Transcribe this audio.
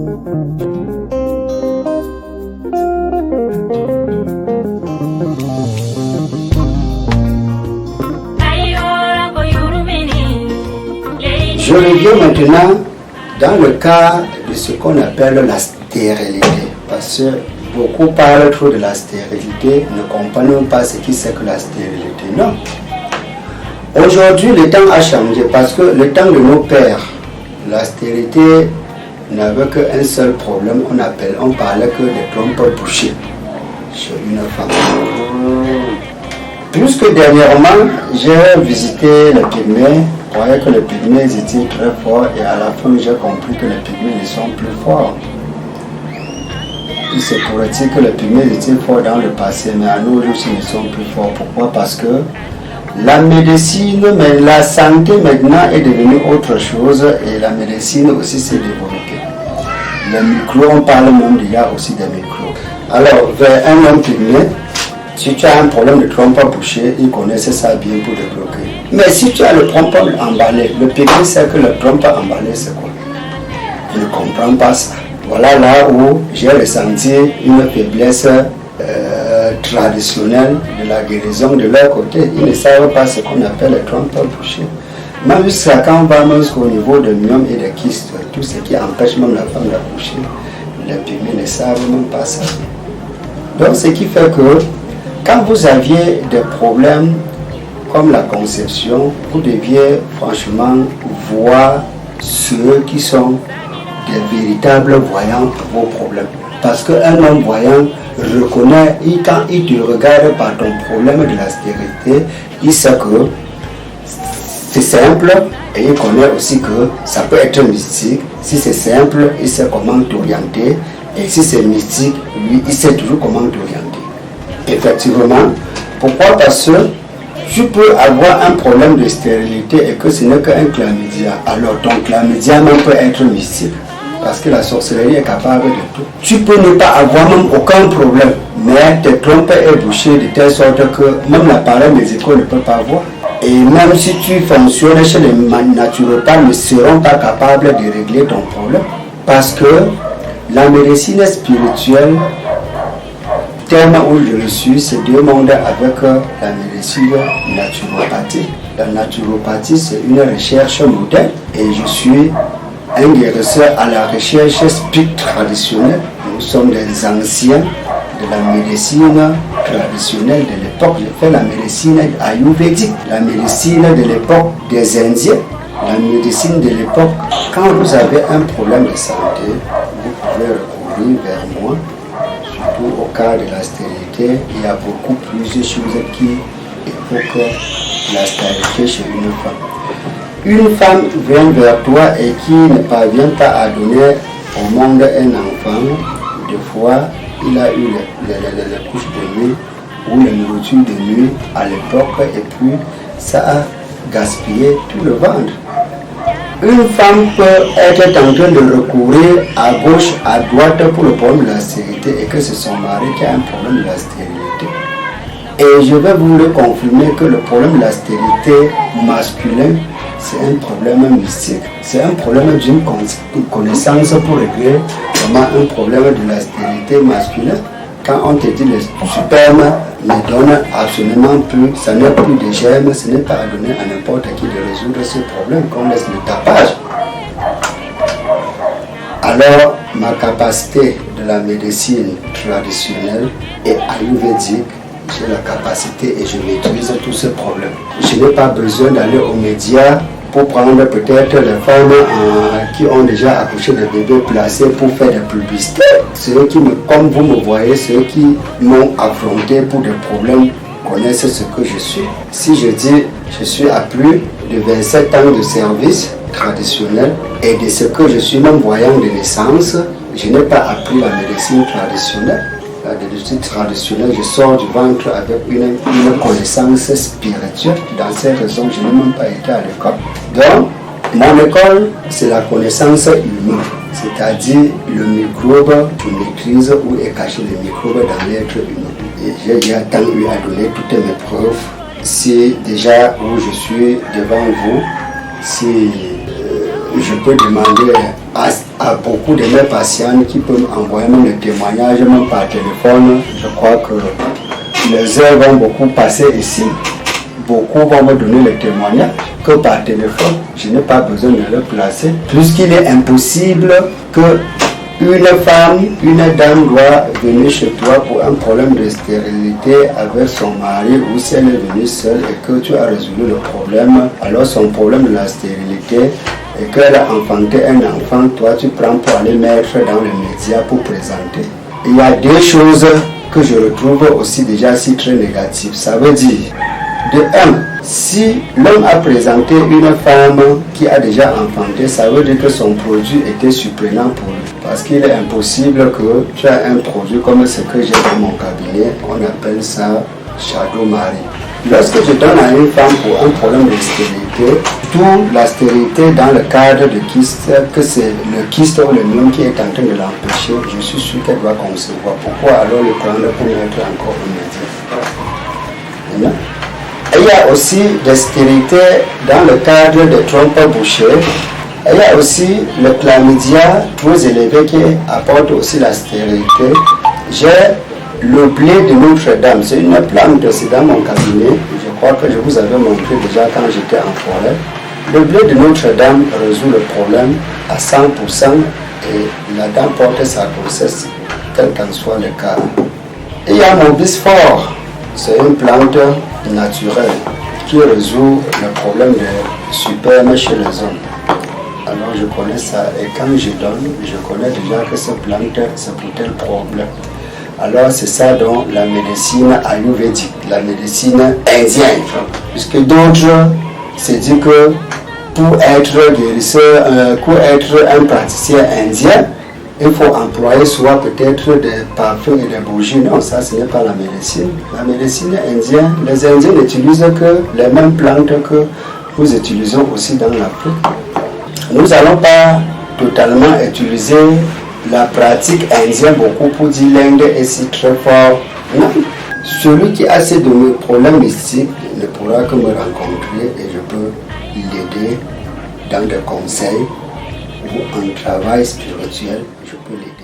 Je reviens maintenant dans le cas de ce qu'on appelle la stérilité, parce que beaucoup parlent trop de la stérilité, ne comprennent pas ce qui c'est que la stérilité. Non. Aujourd'hui, le temps a changé parce que le temps de nos pères, la stérilité n'avait qu'un seul problème, on parlait que des trompes bouchées chez une femme. Puisque dernièrement, j'ai visité les pygmées, je croyais que les pygmées étaient très forts et à la fin j'ai compris que les pygmées ne sont plus forts. Il se pourrait-il que les pygmées étaient forts dans le passé, mais à nos jours ils ne sont plus forts. Pourquoi? Parce que la médecine, mais la santé maintenant est devenue autre chose et la médecine aussi s'est développée. Les micros, on parle même d'il y a aussi des micros. Alors, vers un homme pygmée, si tu as un problème de trompe bouchée, il connaissait ça bien pour débloquer. Mais si tu as le trompe emballé, le pygmée sait que le trompe emballé c'est quoi? Il ne comprend pas ça. Voilà là où j'ai ressenti une faiblesse traditionnelle de la guérison de leur côté. Ils ne savent pas ce qu'on appelle les trompes bouchées. Même jusqu'à quand on va jusqu'au niveau de myome et de kyste, tout ce qui empêche même la femme d'accoucher, les pygmées ne savent même pas ça. Donc ce qui fait que quand vous aviez des problèmes comme la conception, vous deviez franchement voir ceux qui sont des véritables voyants pour vos problèmes. Parce qu'un homme voyant reconnaît, quand il te regarde par ton problème de la stérilité, il sait que c'est simple et il connaît aussi que ça peut être mystique. Si c'est simple, il sait comment t'orienter. Et si c'est mystique, lui, il sait toujours comment t'orienter. Effectivement. Pourquoi? Parce que tu peux avoir un problème de stérilité et que ce n'est qu'un chlamydia. Alors ton chlamydia même peut être mystique. Parce que la sorcellerie est capable de tout. Tu peux ne pas avoir même aucun problème, mais tes trompes est bouchée de telle sorte que même l'appareil médical ne peut pas voir. Et même si tu fonctionnes chez les naturopathes, ne seront pas capables de régler ton problème. Parce que la médecine spirituelle, tellement où je le suis, c'est deux mondes avec la médecine naturopathie. La naturopathie, c'est une recherche moderne et je suis un guérisseur à la recherche spirit traditionnelle. Nous sommes des anciens de la médecine traditionnelle de l'époque. Je fais la médecine ayurvédique, la médecine de l'époque des Indiens, la médecine de l'époque. Quand vous avez un problème de santé, vous pouvez recourir vers moi, surtout au cas de la stérilité. Il y a beaucoup plus de choses qui évoquent la stérilité chez une femme. Une femme vient vers toi et qui ne parvient pas à donner au monde un enfant, des fois il a eu les couches de nuit ou les nourritures de nuit à l'époque et puis ça a gaspillé tout le ventre. Une femme peut être en train de recourir à gauche, à droite pour le problème de la stérilité et que c'est son mari qui a un problème de la stérilité. Et je vais vous le confirmer que le problème de la stérilité masculine, c'est un problème mystique. C'est un problème d'une connaissance pour régler vraiment un problème de la stérilité masculine. Quand on te dit le sperme ne donne absolument plus, ça n'est plus de germes, ce n'est pas à donner à n'importe qui de résoudre ce problème, qu'on laisse le tapage. Alors, ma capacité de la médecine traditionnelle et ayurvédique, j'ai la capacité et je maîtrise tous ces problèmes. Je n'ai pas besoin d'aller aux médias pour prendre peut-être les femmes qui ont déjà accouché de bébés placés pour faire des publicités. Ceux qui comme vous me voyez, ceux qui m'ont affronté pour des problèmes connaissent ce que je suis. Si je dis je suis à plus de 27 ans de service traditionnel et de ce que je suis même voyant de naissance, je n'ai pas appris la médecine traditionnelle. La médecine traditionnelle, je sors du ventre avec une connaissance spirituelle. Dans ces raisons, je n'ai même pas été à l'école. Donc, mon école, c'est la connaissance humaine. C'est-à-dire le microbe, je maîtrise où est caché le microbe dans l'être humain. Et j'ai déjà tant eu à donner toutes mes preuves. Si déjà où je suis devant vous, si je peux demander à beaucoup de mes patients qui peuvent envoyer même des témoignages même par téléphone. Je crois que les heures vont beaucoup passer ici. Beaucoup vont me donner le témoignage que par téléphone, je n'ai pas besoin de le placer. Puisqu'il est impossible que une femme, une dame doit venir chez toi pour un problème de stérilité avec son mari, ou si elle est venue seule et que tu as résolu le problème, alors son problème de la stérilité et qu'elle a enfanté un enfant, toi tu prends pour aller mettre dans les médias pour présenter. Il y a des choses que je retrouve aussi déjà si très négatives. Ça veut dire, de un, si l'homme a présenté une femme qui a déjà enfanté, ça veut dire que son produit était surprenant pour lui. Parce qu'il est impossible que tu aies un produit comme ce que j'ai dans mon cabinet, on appelle ça Shadow Marie. Lorsque je donne à une femme pour un problème de stérilité, toute la stérilité dans le cadre de kyste, que c'est le kyste ou le myome qui est en train de l'empêcher, je suis sûr qu'elle doit concevoir. Pourquoi alors le prendre pour mettre encore un média? Il y a aussi des stérilités dans le cadre des trompes bouchées. Il y a aussi le chlamydia très élevé qui apporte aussi la stérilité. J'ai le blé de Notre-Dame. C'est une plante, c'est dans mon cabinet. Je crois que je vous avais montré déjà quand j'étais en forêt. Le blé de Notre-Dame résout le problème à 100% et la dame porte sa grossesse, quel qu'en soit le cas. Il y a mon bisfort. C'est une plante naturelle qui résout le problème des sperme chez les hommes. Alors je connais ça et quand je donne, je connais déjà que cette plante c'est pour tel problème. Alors c'est ça dans la médecine ayurvédique, la médecine indienne. Puisque d'autres se disent que pour être guérisseur, pour être un praticien indien, il faut employer soit peut-être des parfums et des bougies. Non, ça ce n'est pas la médecine. La médecine indienne, les Indiens n'utilisent que les mêmes plantes que nous utilisons aussi dans l'Afrique. Nous n'allons pas totalement utiliser la pratique indienne beaucoup pour dire l'Inde est si très fort. Non. Celui qui a ces problèmes mystiques ne pourra que me rencontrer et je peux l'aider dans des conseils ou un travail spirituel. Je peux l'aider.